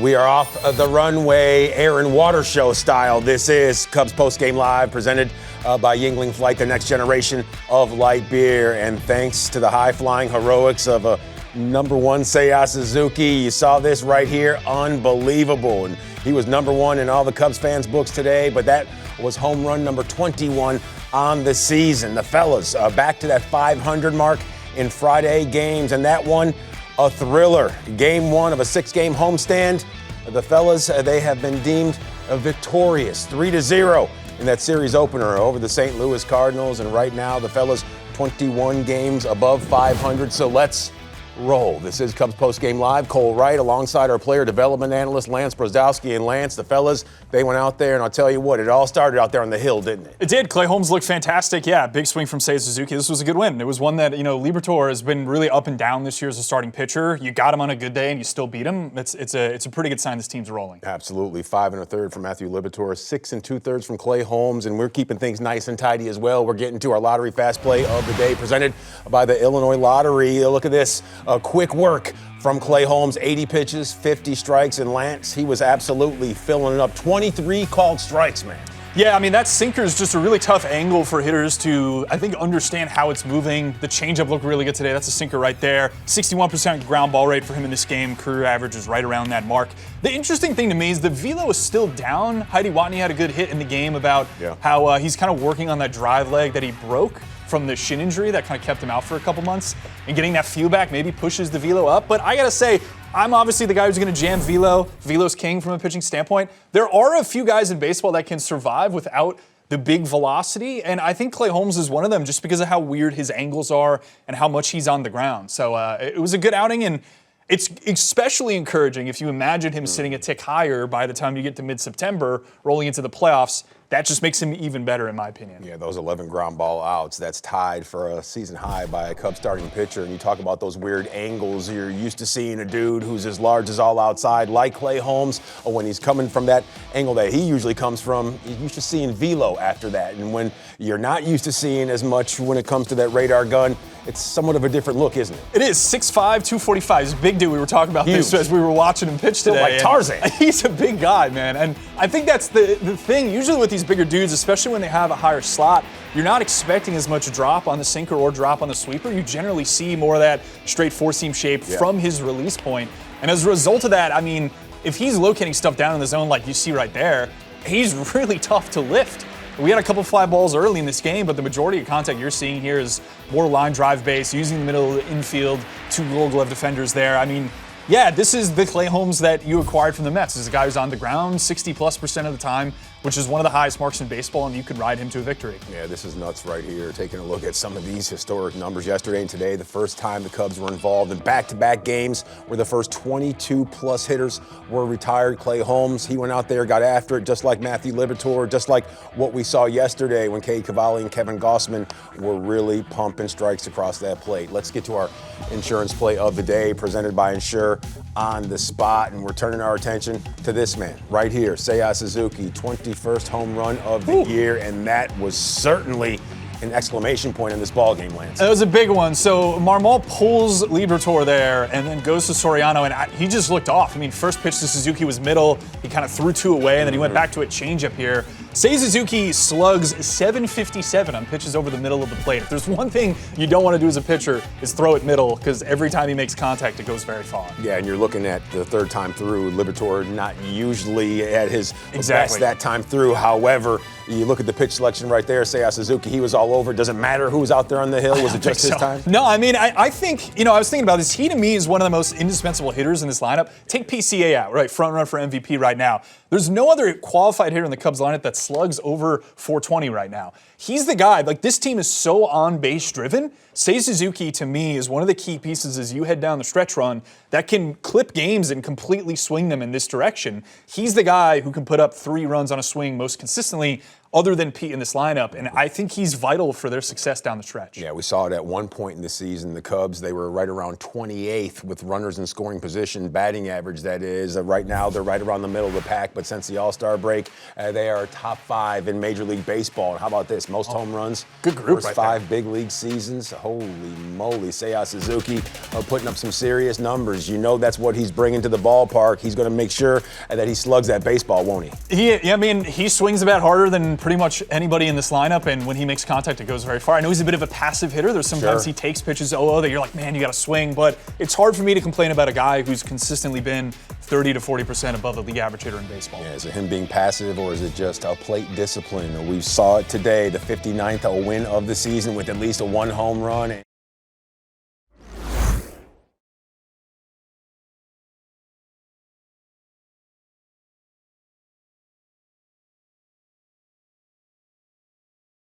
We are off the runway, air and water show style. This is Cubs Postgame Live, presented by Yuengling Flight, the next generation of light beer. And thanks to the high-flying heroics of a number one Seiya Suzuki, you saw this right here, unbelievable. And he was number one in all the Cubs fans' books today, but that was home run number 21 on the season. The fellas back to that 500 mark in Friday games, and that one, a thriller. Game one of a 6-game homestand. The fellas, they have been deemed victorious, 3-0 in that series opener over the St. Louis Cardinals. And right now, the fellas 21 games above 500. So let's roll. This is Cubs Postgame Live. Cole Wright alongside our player development analyst, Lance Brozdowski. And Lance, the fellas, they went out there, and I'll tell you what, it all started out there on the hill, didn't it? It did. Clay Holmes looked fantastic. Yeah, big swing from Seiya Suzuki. This was a good win. It was one that, Liberatore has been really up and down this year as a starting pitcher. You got him on a good day, and you still beat him. It's a pretty good sign this team's rolling. Absolutely. 5 1/3 from Matthew Liberatore, 6 2/3 from Clay Holmes, and we're keeping things nice and tidy as well. We're getting to our lottery fast play of the day, presented by the Illinois Lottery. Look at this, quick work from Clay Holmes, 80 pitches, 50 strikes, and Lance, he was absolutely filling it up. 23 called strikes, man. Yeah, I mean, that sinker is just a really tough angle for hitters to, I think, understand how it's moving. The changeup looked really good today. That's a sinker right there. 61% ground ball rate for him in this game. Career average is right around that mark. The interesting thing to me is the velo is still down. Heidi Watney had a good hit in the game about how he's kind of working on that drive leg that he broke from the shin injury that kind of kept him out for a couple months, and getting that feel back maybe pushes the velo up. But I gotta say, I'm obviously the guy who's gonna jam velo. Velo's king from a pitching standpoint. There are a few guys in baseball that can survive without the big velocity, and I think Clay Holmes is one of them just because of how weird his angles are and how much he's on the ground. So it was a good outing, and it's especially encouraging if you imagine him sitting a tick higher by the time you get to mid-September, rolling into the playoffs. That just makes him even better, in my opinion. Yeah, those 11 ground ball outs, that's tied for a season high by a Cubs starting pitcher. And you talk about those weird angles. You're used to seeing a dude who's as large as all outside, like Clay Holmes, or when he's coming from that angle that he usually comes from, you're used to seeing velo after that. And when you're not used to seeing as much when it comes to that radar gun, it's somewhat of a different look, isn't it? It is. 6'5", 245. He's a big dude. We were talking about this as we were watching him pitch today. Like Tarzan. He's a big guy, man. And I think that's the thing. Usually with these bigger dudes, especially when they have a higher slot, you're not expecting as much drop on the sinker or drop on the sweeper. You generally see more of that straight four-seam shape from his release point. And as a result of that, I mean, if he's locating stuff down in the zone like you see right there, he's really tough to lift. We had a couple fly balls early in this game, but the majority of contact you're seeing here is more line drive base, using the middle of the infield, 2 Gold Glove defenders there. I mean, yeah, this is the Clay Holmes that you acquired from the Mets. This is a guy who's on the ground 60+% of the time, which is one of the highest marks in baseball, and you could ride him to a victory. Yeah, this is nuts right here. Taking a look at some of these historic numbers yesterday and today, the first time the Cubs were involved in back-to-back games where the first 22-plus hitters were retired. Clay Holmes, he went out there, got after it, just like Matthew Liberatore, just like what we saw yesterday when Cade Cavalli and Kevin Gossman were really pumping strikes across that plate. Let's get to our insurance play of the day, presented by Insure on the Spot, and we're turning our attention to this man right here, Seiya Suzuki, 21st home run of the year, and that was certainly an exclamation point in this ballgame, Lance. It was a big one. So Marmol pulls Liberatore there and then goes to Soriano, and he just looked off. I mean, first pitch to Suzuki was middle. He kind of threw 2 away, and then he went back to a changeup here. Seiya Suzuki slugs .757 on pitches over the middle of the plate. If there's one thing you don't want to do as a pitcher, is throw it middle, because every time he makes contact, it goes very far. Yeah, and you're looking at the third time through. Liberatore not usually at his best that time through. However, you look at the pitch selection right there, Seiya Suzuki, he was all over. Doesn't matter who was out there on the hill. Was it just his time? No, I mean, I think, I was thinking about this. He, to me, is one of the most indispensable hitters in this lineup. Take PCA out, right? Front run for MVP right now. There's no other qualified hitter in the Cubs lineup that slugs over 420 right now. He's the guy. Like, this team is so on-base driven. Seiya Suzuki, to me, is one of the key pieces as you head down the stretch run that can clip games and completely swing them in this direction. He's the guy who can put up 3 runs on a swing most consistently. other than Pete in this lineup, and I think he's vital for their success down the stretch. Yeah, we saw it at one point in the season. The Cubs, they were right around 28th with runners in scoring position, batting average, that is. Right now, they're right around the middle of the pack, but since the All-Star break, they are top 5 in Major League Baseball. And how about this? Most home runs. Good group first right 5 big league seasons. Holy moly. Seiya Suzuki putting up some serious numbers. You know that's what he's bringing to the ballpark. He's going to make sure that he slugs that baseball, won't he? I mean, he swings the bat harder than pretty much anybody in this lineup, and when he makes contact, it goes very far. I know he's a bit of a passive hitter. There's sometimes he takes pitches that you're like, man, you got to swing, but it's hard for me to complain about a guy who's consistently been 30 to 40% above the league average hitter in baseball. Yeah, is it him being passive, or is it just a plate discipline? We saw it today, the 59th win of the season with at least a 1 home run.